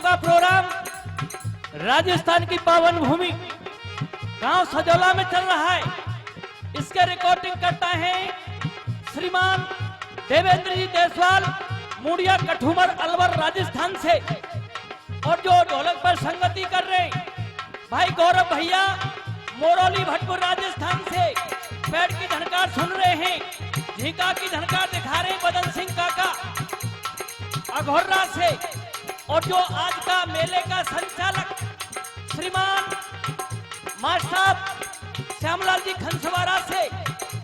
का प्रोग्राम राजस्थान की पावन भूमि गांव सजौला में चल रहा है। इसके रिकॉर्डिंग करता है श्रीमान देवेंद्र जी देसवाल, मुड़िया कठुमर अलवर राजस्थान से। और जो ढोलक पर संगति कर रहे हैं भाई गौरव भैया मोरौली भटपुर राजस्थान से। पैड की झनकार सुन रहे हैं, झीका की झनकार दिखा रहे हैं बदन सिंह काका अघोर्रा से। और जो आज का मेले का संचालक श्रीमान मास्टर साहब श्यामलाल जी खंसवारा से।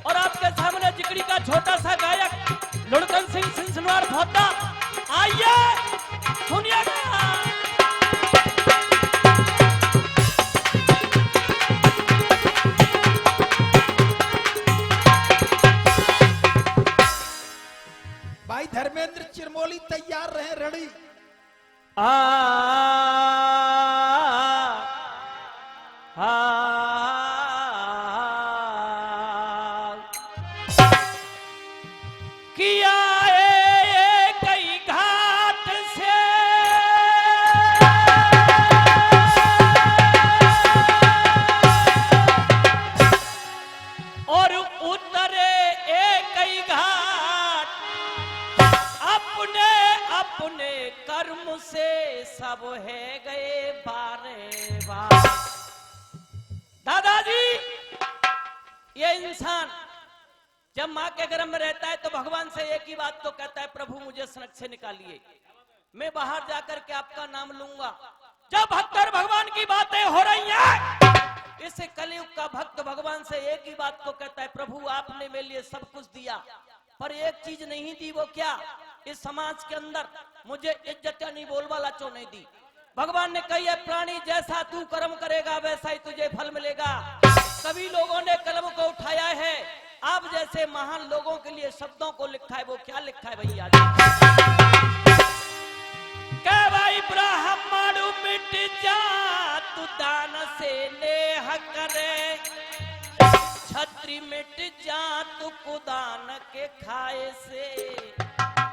और आपके सामने जिगड़ी का छोटा सा गायक लुड़कन सिंह सिंसनवार भोता, आइए सुनिएगा। भाई धर्मेंद्र चिरमोली तैयार रहे, रेडी। किया कई घाट से और उतरे कई घाट, अपने अपने कर्म से सब है गए बारे बार। दादाजी, ये इंसान जब माँ के गर्भ में रहता है तो भगवान से एक ही बात तो कहता है, प्रभु मुझे सड़क से निकालिए, मैं बाहर जाकर के आपका नाम लूंगा। जब भक्त और भगवान की बातें हो रही हैं, इस कलयुग का भक्त भगवान से एक ही बात को कहता है, प्रभु आपने मेरे लिए सब कुछ दिया पर एक चीज नहीं दी। वो क्या? इस समाज के अंदर मुझे इज्जत नहीं, बोलबाला चो नहीं दी। भगवान ने कही है, प्राणी जैसा तू कर्म करेगा वैसा ही तुझे फल मिलेगा। सभी लोगों ने कलम को उठाया है, आप जैसे महान लोगों के लिए शब्दों को लिखा है। वो क्या लिखा है भैया? कह भाई ब्राह्मण मिट जा तू दान से नेह करे, छत्री मिट जा तू कुदान के खाए से,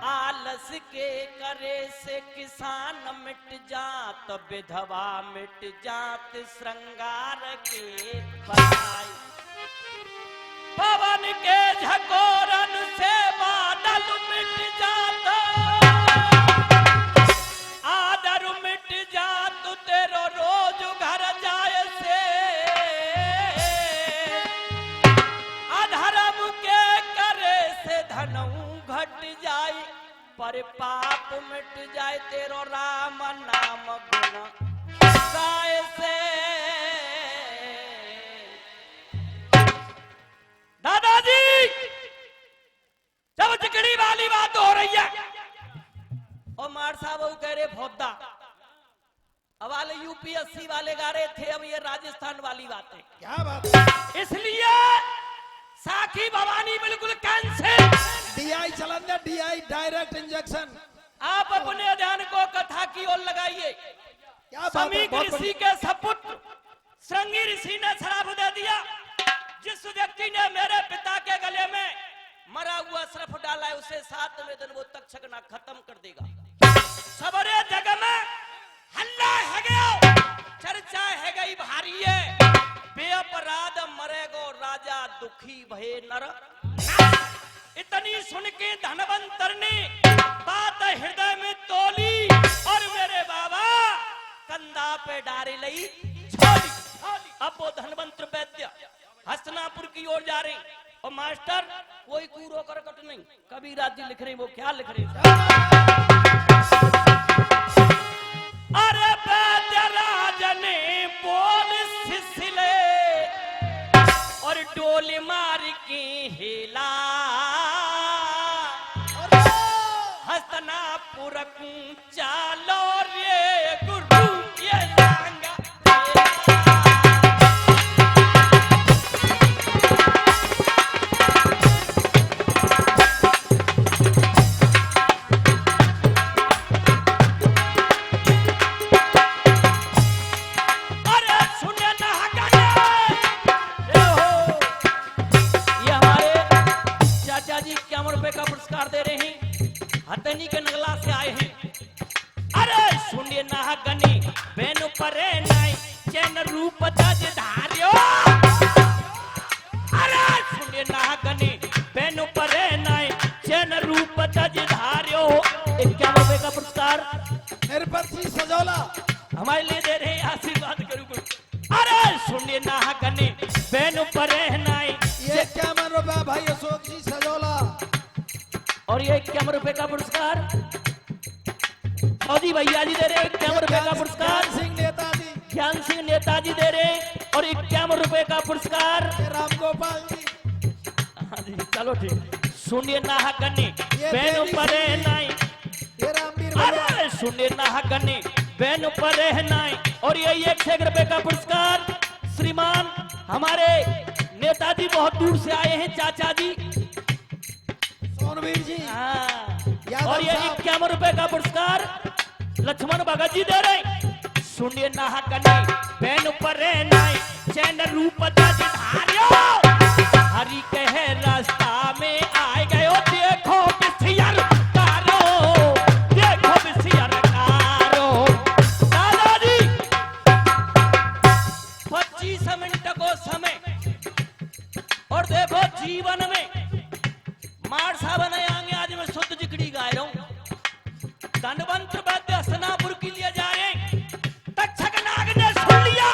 आलस के करे से किसान मिट जात, विधवा मिट जात श्रृंगार के बनाए, पवन के झकोरन से बादल मिट जाता, आदर मिट जात तेरो रोज घर जाए से, अधर्म के करे से धनऊ घट जाए, पर पाप मिट जाए तेरो राम नाम गुण गाए से। दादाजी, जब जिगड़ी वाली बात हो रही है और मार साहब कह रहे भोदा, अब वाले यूपीएससी वाले गा रहे थे, अब ये राजस्थान वाली बात है। क्या बात है? इसलिए साखी भवानी बिल्कुल कैंसिल। डीआई चलन दे, डीआई डायरेक्ट इंजेक्शन। आप अपने ध्यान को कथा की ओर लगाइए। समीक ऋषि के सपुत्र श्रृंगी ऋषि ने शराप दे दिया, जिस व्यक्ति ने मेरे पिता के गले में मरा हुआ सर्फ डाला है उसे 7वें दिन वो तक्षक खत्म कर देगा। सबरे जगह में हल्ला है गया, चर्चा है गई भारी है, बेअपराध मरेगो राजा दुखी भये नर। इतनी सुन के धनवंतर ने बात हृदय में तोली और मेरे बाबा कंधा पे डारी लई छोड़ी। अब वो धनवंतर वैद्य हस्तनापुर की ओर जा रहे और मास्टर कोई कूरो करकट नहीं, कबीरदास जी लिख रहे, वो क्या लिख रहे? अरे वैद्यराज ने बोल सिसिले और डोली मार के हिला, हस्तनापुर चालो रे गुरु ये लांगा। सुनिए नागनी बेनु परे नाई चैन रूप जज धार्यो। अरे सुनिए नागनी बेनु परे नाई चैन रूप जज धार्यो। 51 रुपए का पुरस्कार नरपत सिंह सजोला हमारे लिए दे रहे हैं, आशीर्वाद करूँ। अरे सुनिए नागनी बेनु परे नाई ये 51 रुपया भाई अशोक जी सजोला। और ये 51 रुपए का पुरस्कार मोदी भैया जी दे रहे 51 रुपए का पुरस्कार। सिंह नेताजी ज्ञान सिंह नेताजी दे रहे और 51 रुपए का पुरस्कार राम गोपाल जी। हाँ जी चलो ठीक। सुनिए नाहकनी बेनु परे नाई ये रामवीर अरे सुनिए नाहकनी बेनु परे नाई। और ये 1 रुपए का पुरस्कार श्रीमान हमारे नेताजी बहुत दूर से आए हैं, चाचा जी सोनवीर जी। हाँ। और ये 51 रुपए का पुरस्कार लक्ष्मण भगत जी दे रहे। सुनिए नाहकनी बेनु परे नाई चैन रूप जज धार्यो। हरि कहे रास्ता में आए गयो देखो बिसियर कारो, देखो बिसियर कारो। दादाजी 25 मिनट को समय और देखो जीवन में मार साहब ने आगे आज मैं शुद्ध जिकड़ी गाय रहा हूं। धनवंत वैद्य हसनापुर के लिए जा रहे हैं। तक्षक नाग ने सुन लिया,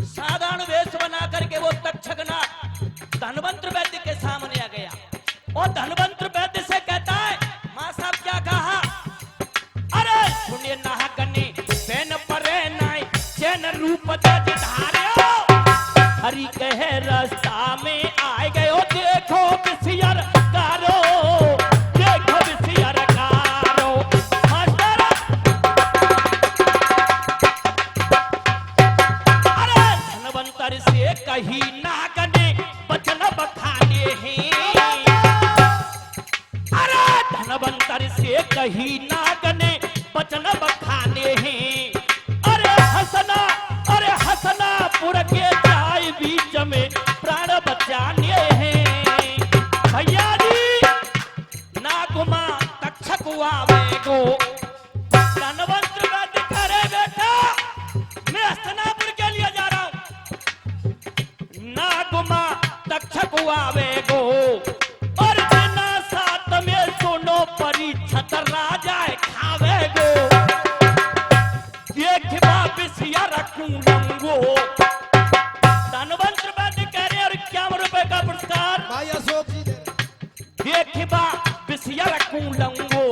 साधारण वेश बना करके वो तक्षक नाग धनवंत वैद्य के सामने आ गया और धनवंत वैद्य से कहता है मां साहब क्या कहा। अरे सुनिए नाहकनी बेन परे नाई चैन रूप जज धार्यो। हरि कहे रास्ता में आए गयो देखो बिसियर कारो, देखो बिसियर कारो। मास्टर अरे धनवंतर से कही नागने बचन बखाने हैं। अरे धनवंतर से कही नागने बचन बखाने हैं। अरे हसनापुर के जाय बीच में प्राण बचाने हैं। भैया जी नागुमा तक्षक आवे गो। धनवंत वैद्य करे बेटा मैं हसनापुर के लिए जा रहा हूं। नागुमा तक्षक आवे गो और बिना साथ में सुनो परीक्षत राजा खावे गो। देखबा बिसिया रखूं लंगो। धनवंत वैद्य कह रहे और 51 रुपए का पुरस्कार भाई अशोक जी दे रहे। देखबा बिसिया रखूं लंगो।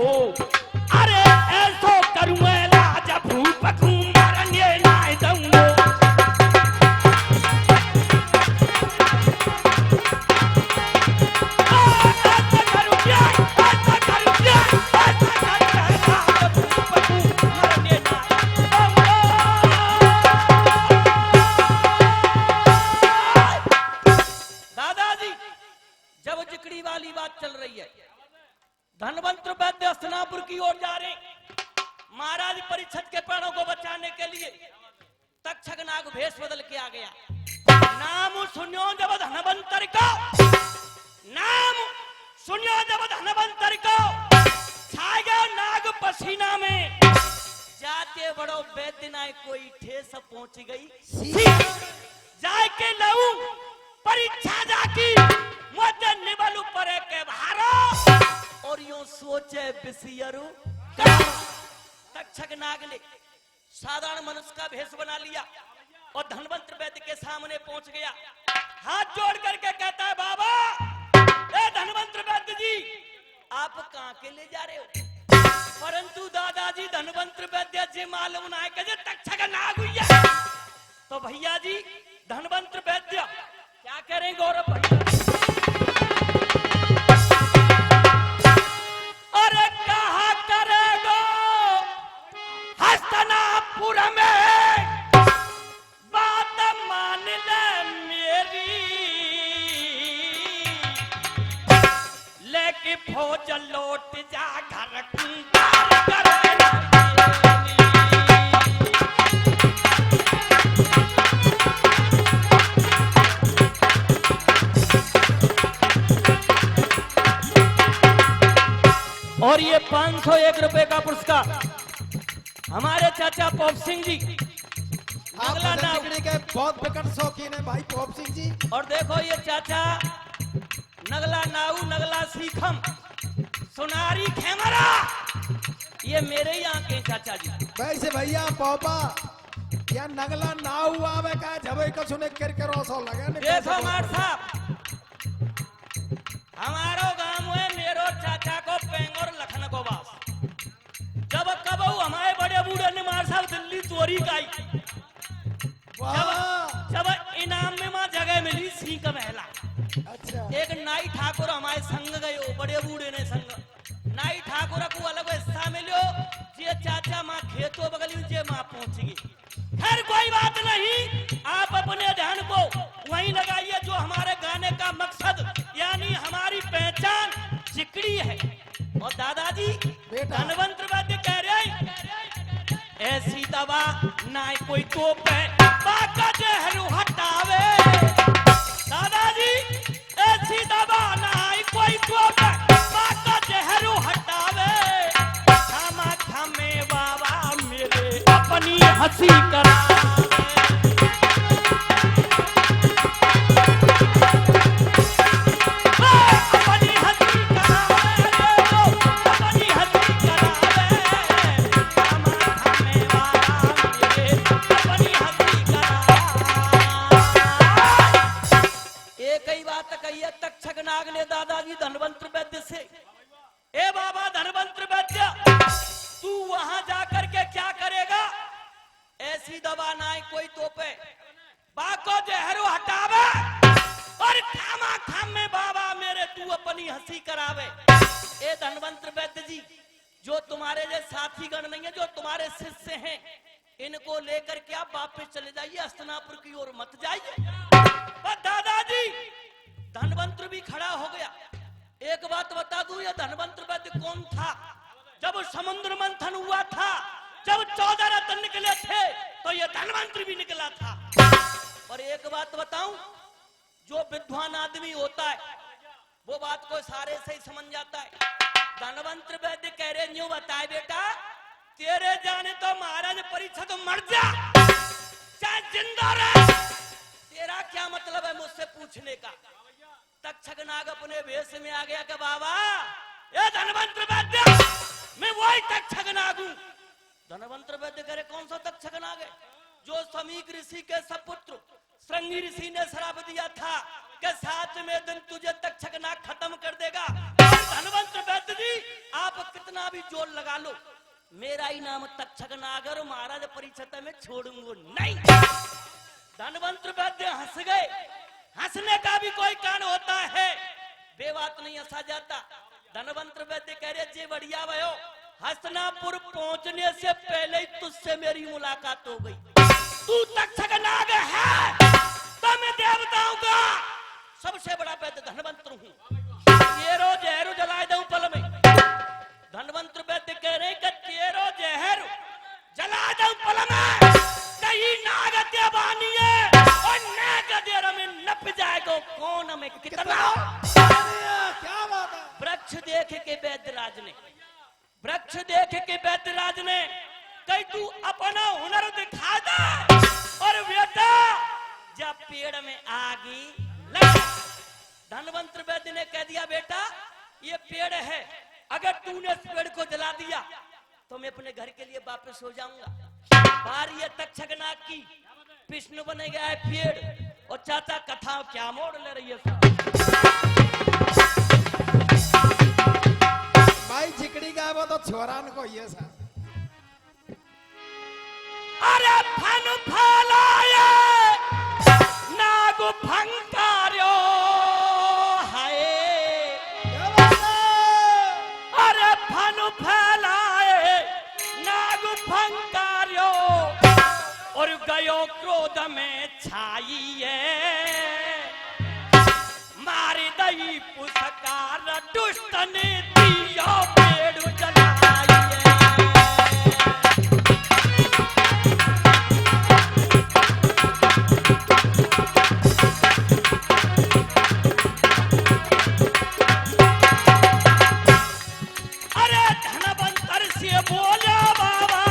अरे ऐसो करूं लाज भूप खूं मरने नाय दूंगो। ऐसा करूं क्या, ऐसा करूं क्या, ऐसा करूं लाज भूप खूं मरने नाय दूंगो। दादाजी जब जिकड़ी वाली बात चल रही है, धनवंत वैद्य हसनापुर की ओर जा रहे। महाराज परिषद के प्राणों को बचाने के लिए तक्षक नाग भेष बदल के आ गया। नाम सुनियो जब धनवंतर को, नाम सुनियो जब धनवंतर को छा गया नाग पसीना में। जाते बड़ो वैद्य नाय कोई ठेस पहुंच गई। जाए के लऊ परीक्षा जाकी मुझे निबल ऊपर के भारो और यूं सोचे बिसियरु। तक्षक नाग ने साधारण मनुष्य का भेष बना लिया और धनवंत वैद्य के सामने पहुंच गया। हाथ जोड़ करके कहता है बाबा ए धनवंत वैद्य जी आप कहां के ले जा रहे हो। परंतु दादाजी धनवंत वैद्य जी मालूम ना है कि तक्षक नाग हुई है। तो भैया जी धनवंत वैद्य क्या कह रहे हैं गौरव भैया। अरे कहा करेगो हसनापुर में बात मान ले मेरी। लेके फौज लौट जा घर कर और ये 501 रुपए का पुरस्कार हमारे चाचा पोप सिंह जी आप नगला नाव। जिकड़ी के बहुत प्रकट शौकीन है भाई पोप सिंह जी। और देखो ये चाचा नगला नाऊ नगला सीखम सोनारी खेमरा, ये मेरे ही आंखें चाचा जी। वैसे भैया पोपा या नगला नाव आवे का जबे को सुने कर रोसो लगे ने। देखो मार साहब, हमारो गांव में मेरो चाचा को पेंगोर लखन को बास, जब कबू हमारे बड़े बूढ़े ने मार साहब दिल्ली चोरी काई, वाह जब इनाम में मां जगह मिली सी का महला। अच्छा एक नाई ठाकुर हमारे संग गयो, बड़े बूढ़े ने संग नाई ठाकुर को अलग हिस्सा मिलो, जे चाचा मां खेतों बगली जे मां पहुंच गई। खैर कोई बात नहीं, आप अपने ध्यान को वहीं लगाइए जो हमारे गाने का मकसद यानी हमारी पहचान जिकड़ी है। और दादाजी बेटा। धनवंत वैद्य कह रहे ऐसी दवा ना कोई तोप है बाका जहर हटावे। दादाजी ऐसी दवा ना कोई तोप है बाका जहर हटावे। खामा खामे बाबा मेरे अपनी हंसी करावे। अपनी हंसी करावे, अपनी हंसी करावे। खामा खामे बाबा मेरे अपनी हंसी करावे। एक ही बात कही तक्षक नाग ने दादाजी धनवंत वैद्य से, ए बाबा धनवंत वैद्य तू वहां जाकर के क्या करेगा? ऐसी दवा ना कोई तोपे बाको जहरो हटावे और खामा खाम में बाबा मेरे तू अपनी हंसी करावे। ए धनवंत वैद्य जी, जो तुम्हारे जो साथी गण नहीं है, जो तुम्हारे शिष्य हैं, इनको लेकर के आप वापस चले जाइए, हस्तिनापुर की ओर मत जाइए। पर दादाजी धनवंत भी खड़ा हो गया। एक बात बता दूं, यह धनवंत वैद्य कौन था? जब समुद्र मंथन हुआ था, जब 14 रत्न निकले थे, तो यह धनवंत भी निकला था। और एक बात बताऊं, जो विद्वान आदमी होता है वो बात को सारे से ही समझ जाता है। धनवंत वैद्य कह रहे न्यू बताए बेटा, तेरे जाने तो महाराज परीक्षा तो मर जा चाहे जिंदा रहे, तेरा क्या मतलब है मुझसे पूछने का? तक्षक नाग अपने वेश में आ गया कि बाबा ये धनवंत वैद्य, मैं वही तक्षक नाग हूं। धनवंत वैद्य कह रहे कौन सा तक्षक नाग है? जो समीक ऋषि के सपुत्र श्रृंगी ऋषि ने श्राप दिया था कि 7वें दिन तुझे तक्षक नाग खत्म कर देगा। धनवंत वैद्य जी, आप कितना भी जोर लगा लो, मेरा ही नाम तक्षक नाग और महाराज परीक्षा में छोड़ूंगा नहीं। धनवंत वैद्य हंस गए। हंसने का भी कोई कारण होता है, बे बात नहीं हंसा जाता। धनवंत वैद्य कह रहे जी बढ़िया भयो, हस्तिनापुर पहुंचने से पहले ही तुझसे मेरी मुलाकात हो गई। तू तक्षक नाग है तो मैं देवताओं का सबसे बड़ा वैद्य धनवंत हूँ। तेरो जहर जला दूं पल में। धनवंत वैद्य कह रहे कि तेरो जहर जला दूं पल में, कहीं नाग देवानी है और नाग देर में नप जाएगा कौन हमें कितना। क्या बात है? वृक्ष देख के वैद्यराज ने, वृक्ष देख के वैद्यराज ने कहीं तू अपना हुनर दिखा दे। और बेटा जब पेड़ में आगी लगा, धनवंत वैद्य ने कह दिया बेटा ये पेड़ है, अगर तूने इस पेड़ को जला दिया तो मैं अपने घर के लिए वापस हो जाऊंगा। बारी है तक्षक नाग की, विष्णु बने गया है पेड़। और चाचा कथा क्या मोड़ ले रही है? भाई जिकड़ी का वो तो छोरान को ये सा। अरे फन फैलाए नाग फंकार्यो हाय, अरे फन फैलाए नाग फंकार्यो और गयो क्रोध में छाइए, मारी दई पुसकार दुष्ट ने दियो पेड़ जलाइए। अरे धनवंतर से बोला बाबा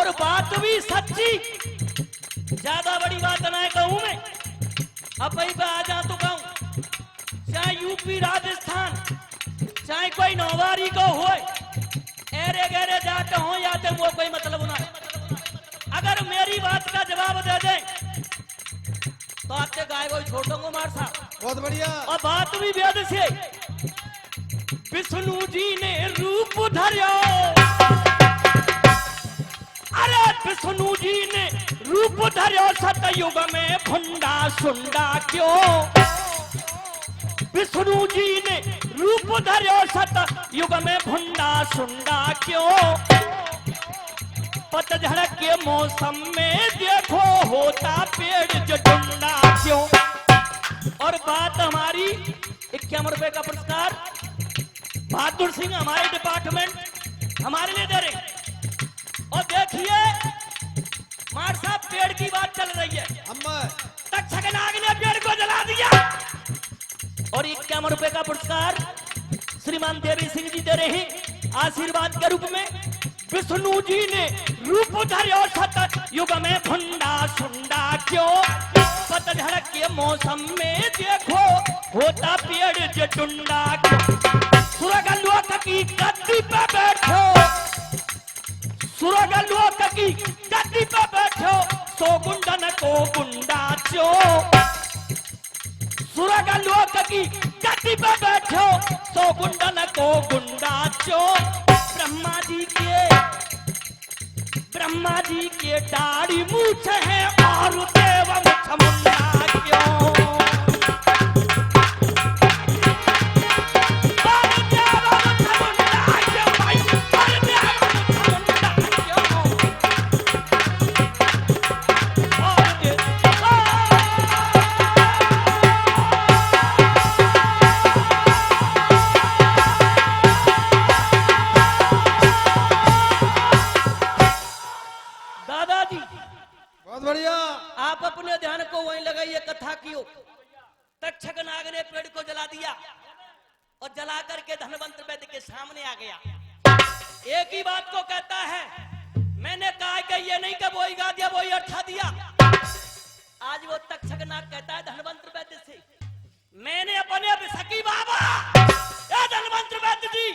और बात भी सच्ची, ज्यादा बड़ी बात ना कहूं मैं, अब वही पे आ जा तो कहूं, चाहे यूपी राजस्थान चाहे कोई नौवारी को हो, एरे गहरे जाते हो याते वो कोई मतलब ना है। अगर मेरी बात का जवाब दे दे तो आपके गाय को छोड़ दूंगा मार साहब। बहुत बढ़िया। और बात भी वेद से, विष्णु जी ने रूप धर्यो, अरे विष्णु जी ने रूप धर्यो सतयुग में भुंडा सुंडा क्यों, विष्णु जी ने रूप धर्यो सतयुग में भुंडा सुंडा क्यों, पतझड़ के मौसम में देखो होता पेड़ जडुंडा क्यों। और बात हमारी 51 रुपए का पुरस्कार बहादुर सिंह हमारे डिपार्टमेंट हमारे लिए दे रहे। और देखिए मार साहब, पेड़ की बात चल रही है, तक्षक नाग ने पेड़ को जला दिया। और 51 रुपए का पुरस्कार श्रीमान देवी सिंह जी दे रहे हैं आशीर्वाद के रूप में। विष्णु जी ने रूप धर्यो सतयुग में भुंडा सुंडा क्यों, पतझड़ के मौसम में देखो होता पेड़ जटुंडा क्यों। सुरगलोक की गद्दी पे बैठो, सुरगलोक की गद्दी पे बैठो, सो गुंडन को गुंडा क्यों, सुरगलोक की गद्दी पे बैठो, सो गुंडन को गुंडा क्यों। ब्रह्मा जी के दाढ़ी मूछ है और देव मुख मुंडा क्यों, और देव मुख मुंडा क्यों भाई, और देव मुख मुंडा क्यों, और दादाजी बहुत बढ़िया। आप अपने ध्यान को वहीं लगाइए कथा की ओर। तक्षक नाग ने पेड़ को जला दिया और जला करके धनवंत वैद्य के सामने आ गया। एक ही बात को कहता है, मैंने कहा कि ये नहीं कि वही गा दिया वही अठा दिया। आज वो तक्षक नाग कहता है धनवंत वैद्य से, मैंने अपने विसकी बाबा, ए धनवंत वैद्य जी,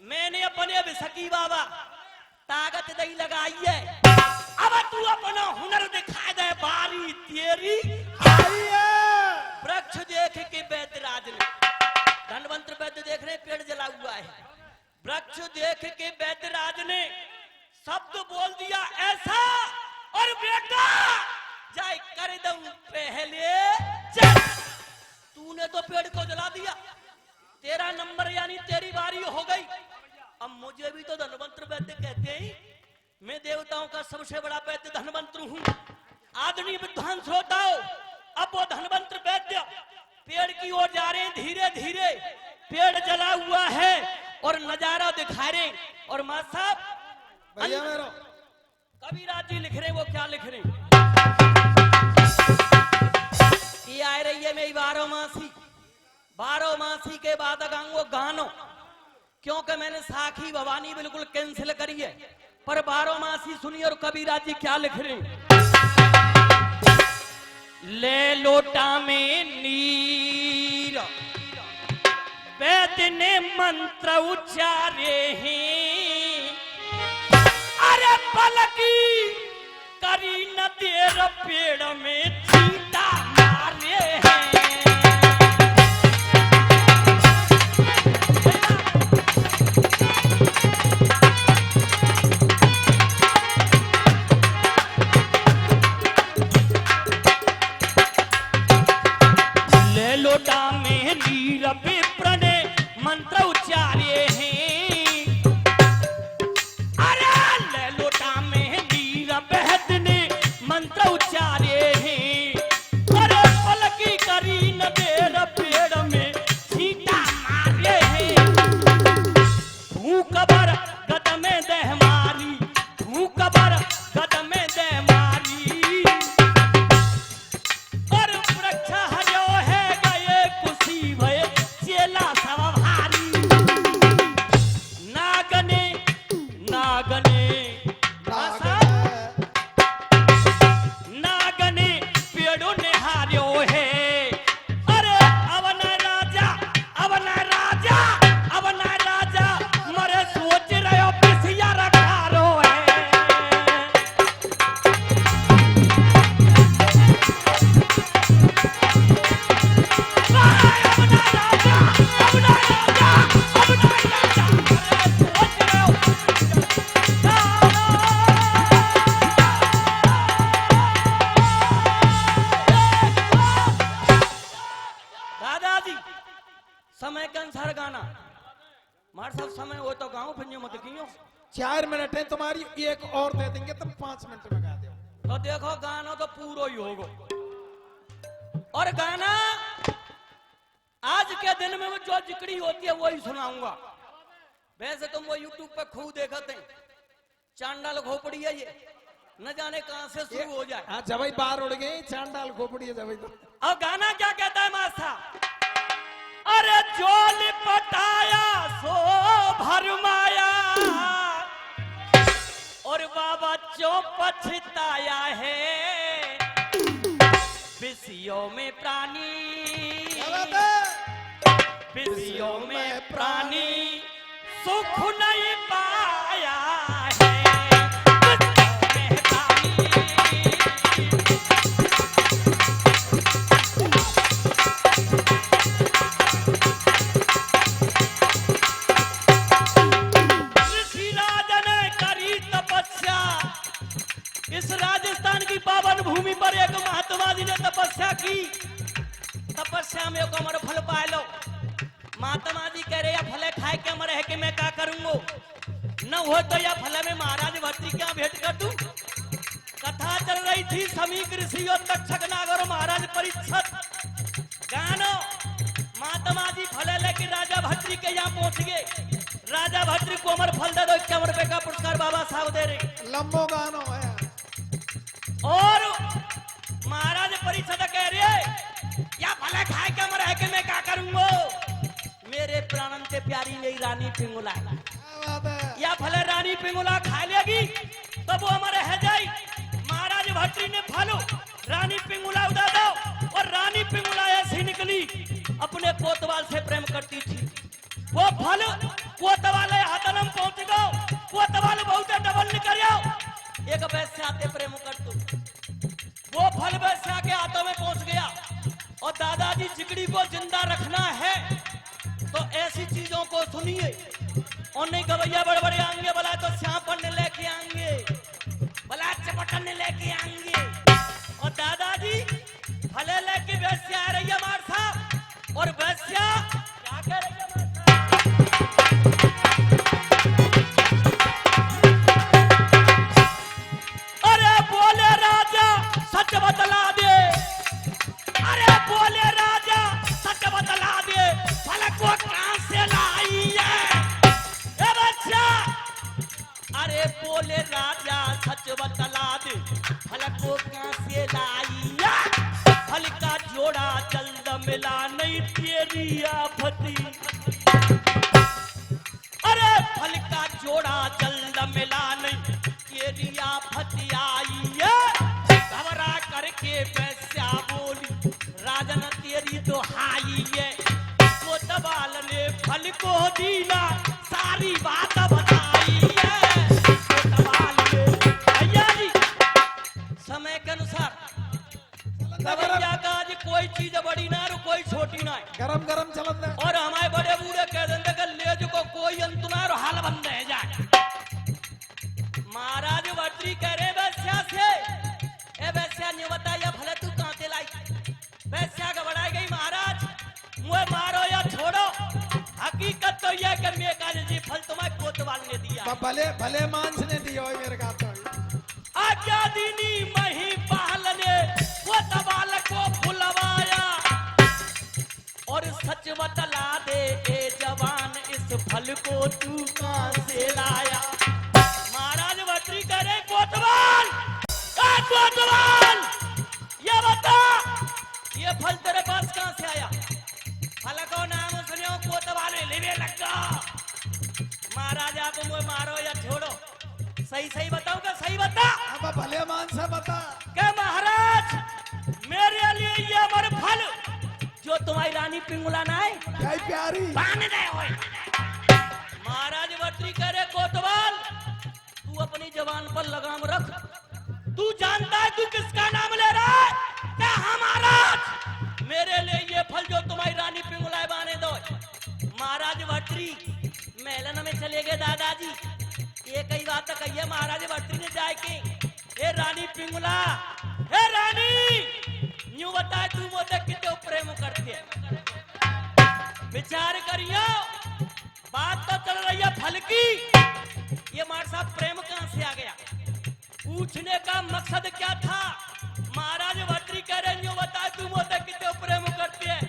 मैंने अपने विसकी बाबा ताकत नहीं लगाई है, अब तू अपना हुनर दिखा दे, बारी तेरी आई है। वृक्ष देख के वैद्यराज ने, धनवंत वैद्य देख रहे पेड़ जला हुआ है, वृक्ष देख के वैद्यराज ने शब्द बोल दिया ऐसा, और बेटा जाए कर दूं पहले चल। तूने तो पेड़ को जला दिया, तेरा नंबर यानी तेरी बारी हो गई। अब मुझे भी तो धनवंत वैद्य कहते हैं, मैं देवताओं का सबसे बड़ा वैद्य धनवंत हूं। आदरणीय विद्वान श्रोताओं, अब वो धनवंत वैद्य पेड़ की ओर जा रहे हैं, धीरे धीरे पेड़ जला हुआ है और नजारा दिखा रहे। और मां साहब कबीराज जी लिख रहे, वो क्या लिख रहे, ये आ रही है मेरी 12 मासी, 12 मासी के बाद गाऊंगो गानो, क्योंकि मैंने साखी भवानी बिल्कुल कैंसिल करी है, पर 12 मासी सुनिए। और कबीराज जी क्या लिख रहे हैं, ले लोटा में नीर वैद्य ने मंत्र उच्चारे हैं, अरे पलकी करी न देर पेड़ में चीता मारे हैं। लोटा में नीर विप्र ने मंत्र उच्चारे हैं, अरे ले लोटा में नीर वैद्य ने मंत्र उच्चारे हैं, 4 मिनट है तुम्हारी, एक और दे देंगे, तुम 5 मिनट में गा दो। तो देखो गाना तो पूरा ही होगा। और गाना आज के दिन में वो जो जिक्री होती है वही सुनाऊंगा। वैसे तुम वो यूट्यूब पे खूब देखते हैं, चांडाल खोपड़ी है ये, न जाने कहां से शुरू हो जाए। हाँ जब बाहर उड़ गए चांडाल खोपड़ी है जब। तो और गाना क्या कहता है मास्था? अरे जो लिपटाया सो भरमाया, और बाबा जो पछताया है, विषयों में प्राणी, विषयों में प्राणी सुख नहीं पाया है, विषयों में प्राणी। ऋषिराज ने करी तपस्या, इस राजस्थान की पावन भूमि पर एक महात्मा जी ने तपस्या की। तपस्या में को अमर फल पाए लो। महात्मा जी कह रहे या फले खाए के अमर है कि मैं क्या करूंगो, न हो तो या फल में महाराज भर्ती क्या भेंट कर दूं। कथा चल रही थी समीक ऋषि और तक्षक नागर और महाराज परीक्षित। गानो महात्मा जी फले लेके राजा भद्री के यहाँ पहुंच गए। राजा भद्री को अमर फल दे दो, 51 रुपए का पुरस्कार बाबा साहब दे रहे। लंबो गानो है। और महाराज परीक्षित कह रहे या भले खाए के अमर है कि मैं क्या करूंगो, मेरे प्राणन से प्यारी मेरी रानी पिंगुला, या भले रानी पिंगुला खा लेगी तब वो अमर रह जाए। महाराज भट्टी ने फलो रानी पिंगुला उड़ा दो, और रानी पिंगुला ऐसी निकली अपने कोतवाल से प्रेम करती थी। वो फल कोतवाल हाथनम पहुंच गो, कोतवाल बहुत डबल निकल जाओ, एक वैसे आते प्रेम कर तू। वो फल वैसे के हाथों में पहुंच गया। और दादाजी जिगड़ी को जिंदा रखना है तो ऐसी चीजों को सुनिए, और नहीं गवैया बड़बड़े आएंगे, बोला तो श्याम पढ़ने लेके आएंगे, बोला चपटने लेके आएंगे। और दादाजी फले लेके वैश्या आ रही है मार साहब, और वैश्या क्या कह रही है मार साहब? अरे बोले राजा सच बतला दे, अरे बोले राजा सच बतला दे, फल को कहां से लाई है ए बच्चा। अरे बोले राजा सच बतला दे, फल को कहां से लाई है, फल का जोड़ा जल्द मिला नहीं तेरी आफती। अरे फल का जोड़ा जल्द मिला नहीं तेरी आफती आई है। घबरा करके वैश्या बोली राजन तेरी दुहाई है। कोतवाल ने फल को दीना सारी बात बताई है। कोतवाल ने भैया जी समय के अनुसार गवैया का आज कोई चीज बड़ी ना और कोई छोटी ना है, गरम गरम चलन है। और हमारे बड़े बूढ़े कह देंगे कि लेज को कोई अंत ना और हाल बंद रह जाए। महाराज भट्टी कह रहे वैश्या से, ए वैश्या ने बताया भले तू कहां से लाई। वैश्या घबराई गई, महाराज मुझे मारो या छोड़ो, हकीकत तो यह कि मैं काले जी फल तुम्हारे कोतवाल ने दिया। भले भले मांस ने दिया हो मेरे का तो आज्ञा दीनी महिपाल ने कोतवाल को बुलवाया, और सच बतला दे ए जवान इस फल को तू कहां से लाया। महाराज भट्टी कह रहे कोतवाल, कोतवाल ये बता ये फल तेरे पास कहां से आया। फल को नाम सुनियो कोतवाल लेवे लगा। महाराज आप मुझे मारो या छोड़ो, सही सही बताओ क्या सही बता। अब भले मांस है बता। क्या महाराज मेरे लिए ये अमर फल जो तुम्हारी रानी पिंगुला ना है क्या प्यारी बांध दे होए। महाराज भट्टी कह रहे कोतवाल तू अपनी जवान पर लगाम रख, तू जानता है तू किसका नाम ले रहा है। क्या हमारा मेरे लिए ये फल जो तुम्हारी रानी पिंगुला बांधे दो। महाराज भट्टी मेलन में चले गए दादाजी, ये कई बात कही महाराज भट्टी ने जाके ए रानी पिंगुला, ए रानी न्यू बता तू मुझे कितने प्रेम करते। विचार करियो बात तो चल रही है फल की, ये मार साहब प्रेम कहां से आ गया? पूछने का मकसद क्या था? महाराज भट्टरी कह रहे हो बता तू मोते कितने प्रेम करते हैं।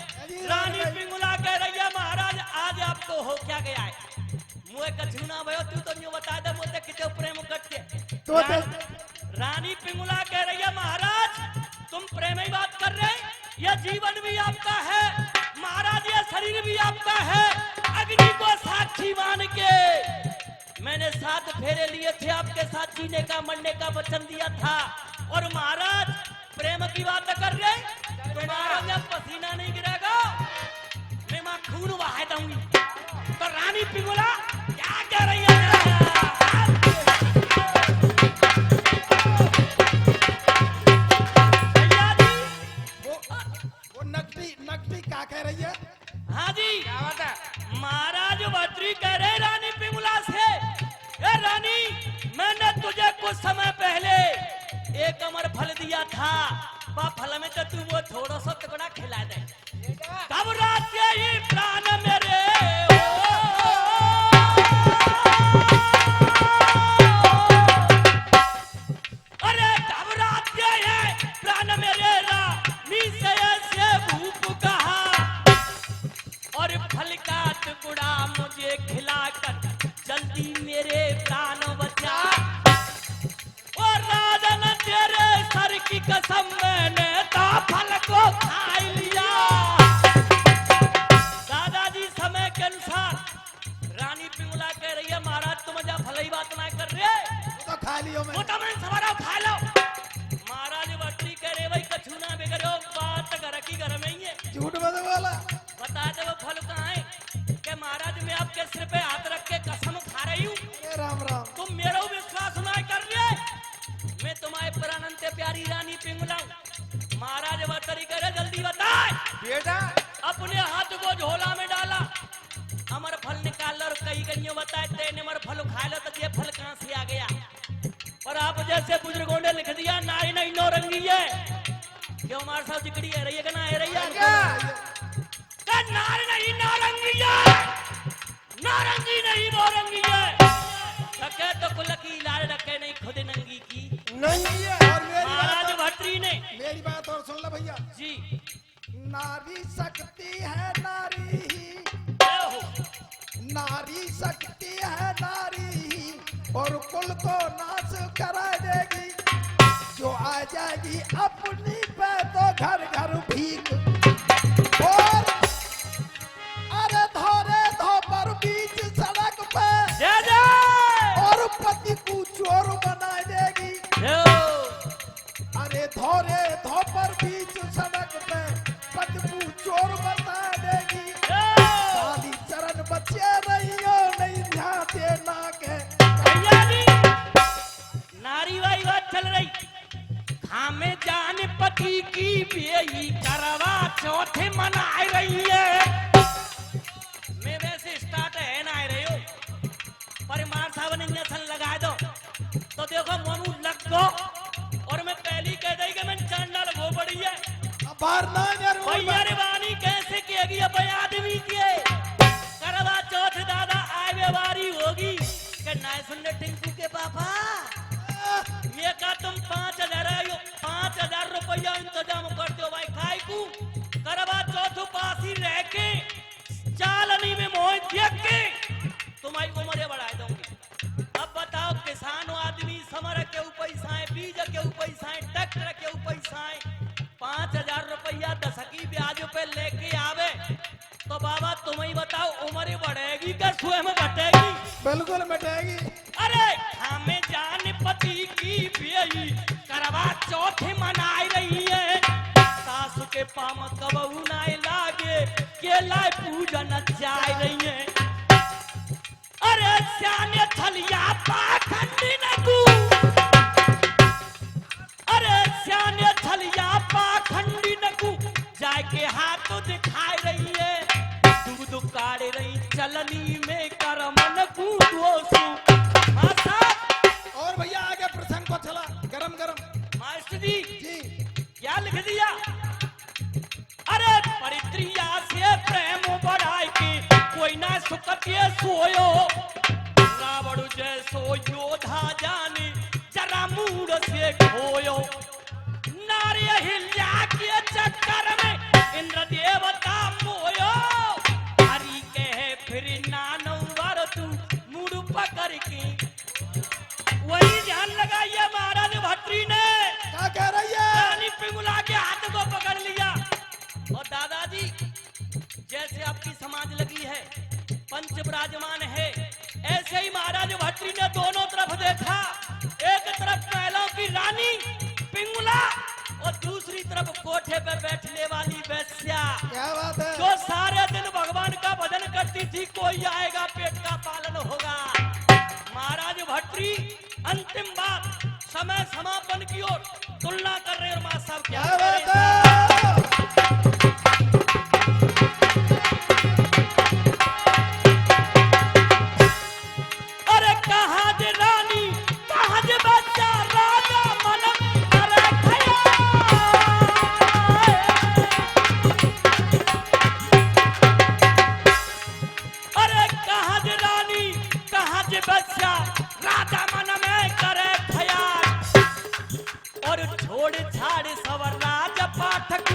रानी पिंगुला कह रही है महाराज आज आपको हो क्या गया है? मुझे कछुना भयो तू तो नहीं बता दे मोते कितने प्रेम करते हैं। तो रानी पिंगुला कह रही है महाराज तुम प्रेम ही बात कर रहे हैं, यह जीवन भी आपका है महाराज, यह शरीर भी आपका है। अग्नि को साक्षी मान के मैंने 7 फेरे लिए थे, आपके साथ जीने का मरने का वचन दिया था। और महाराज प्रेम की बात कर रहे, तुम्हारा जब पसीना नहीं गिरेगा मैं मां खून बहा दूंगी। तो रानी पिंगुला क्या कह रही है? वो नकटी क्या कह रही है? हाँ जी क्या बात है? महाराज भट्टरी कह रहे रानी पिंगुला से, ए रानी मैंने तुझे कुछ समय पहले एक अमर फल दिया था, वह फल में तो तू वो थोड़ा सा टुकड़ा खिला दे। घबराते ही प्राण मेरे अरे घबराते हैं प्राण मेरे रानी से ऐसे भूप कहा, और फल का टुकड़ा मुझे खिलाकर जल्दी मेरे प्राण बचा। और राजन तेरे सर की कसम मैंने तो फल को खा लिया। दादाजी समय के अनुसार रानी पिंगुला कह रही है महाराज तुम जा भले ही बात ना कर रहे, तो खा लियो मैं। वो तो मैंने सवारा खा लो। महाराज भट्टरी कह रहे भाई कछु ना बिगड़ो, बात घर की घर में ही है। झूठ मत बोला। बता दे वो फल कहाँ है? कि महाराज मैं आपके सिर पे हाथ रख के कसम खा रही हूँ, राम राम। तुम मेरा विश्वास ना कर रहे, मैं तुम्हारे प्राणंत प्यारी रानी पिंगुला हूँ। महाराज भट्टरी कह रहे जल्दी बता बेटा। अपने हाथ को झोला में डाला, अमर फल निकाल और कई कईयों बताए तेने अमर फल खा लो, तो ये फल कहाँ से आ गया? और आप जैसे बुजुर्गों ने लिख दिया नारी नहीं नौरंगी है। क्यों हमारे साथ जिकड़ी है रही है कि ना है रही है? नारी नहीं नौरंगी है, नारंगी नहीं नौरंगी है। रखे तो कुल की लाल रखे नहीं खुद नंगी की नहीं है। और महाराज भट्टरी ने मेरी बात और सुन लो भैया जी। नारी शक्ति है नारी ही, नारी शक्ति है नारी ही, और कुल को नाश करा देगी। जो आ जाएगी अपनी पे तो घर घर भीख, और अरे धोरे धोपर बीच सड़क पे जय जय और पति को चोर बना देगी। अरे धोरे धोपर बीच सड़क पे पति को चोर बना देगी। साली चरण बचे रहियो नहीं ध्यान देना के। भैया जी नारी वाली बात चल रही, खामे जान पति की बेई करवा चौथ मनाई रही है। मैं वैसे स्टार्ट है ना आ रही हो, पर मार साहब ने इंजेक्शन लगा दो तो देखो मनु लग गो। और मैं पहली कह दी कि मैं चांडाल वो बड़ी है। अब बाहर ना जरूर भैया रे वानी कैसे किएगी अब आदमी के करवा चौथ दादा आवे वारी होगी कि ना सुनने टिंकू के पापा ये का तुम 5,000 आयो 5,000 रुपया इंतजाम कर दो भाई खाई को करवा चौथ पासी रह के चालनी में मोह देख के तुम्हारी उम्र बढ़ा दूंगी। अब बताओ किसान आदमी समर के पैसा है, बीज के पैसा है, ट्रैक्टर के पैसा है, 5,000 रुपया 10 ब्याज पे लेके आवे तो बाबा तुम ही बताओ उम्र बढ़ेगी क्या स्वयं घटेगी? बिल्कुल मिटेगी। अरे हमें जान पति की बेई करवा चौथ मनाई रही है। सासु के पाम कबहू ना लागे केला पूजन जाए रही है। अरे श्याने थलिया पाखंडी नगू, अरे श्याने थलिया पाखंडी नगू जाके हाथ दिखाई रही है। दूध काढ़ रही चलनी में करमन को दोसू। और भैया आगे प्रसंग को चला गरम गरम। मास्टर जी जी क्या लिख दिया? अरे परित्रिया से प्रेम दूर से खोयो। नारी अहिल्या के चक्कर में इंद्र देवता मोयो। हरि कहे फिर नानवर तू मुड़ पकड़ के। वही ध्यान लगाइए महाराज भट्टरी ने क्या कह रही है? रानी पिंगुला के हाथ को पकड़ लिया। और दादाजी जैसे आपकी समाज लगी है, पंच विराजमान है, ऐसे ही महाराज भट्टरी ने दोनों तरफ देखा। एक तरफ महलों की रानी पिंगुला और दूसरी तरफ कोठे पर बैठने वाली वेश्या। क्या बात है? जो सारे दिन भगवान का भजन करती थी, कोई आएगा पेट का पालन होगा। महाराज भट्टरी अंतिम बात समय समापन की ओर तुलना कर रहे। और मां साहब क्या क्या कह बात रहे हैं? अरे कहाँ जे रानी कहाँ जे बच्चा, राजा मन करे खयाल। अरे कहाँ जे रानी कहाँ जे बच्चा, राजा मन में करे खयाल। और छोड़ छाड़ सब राज पाठक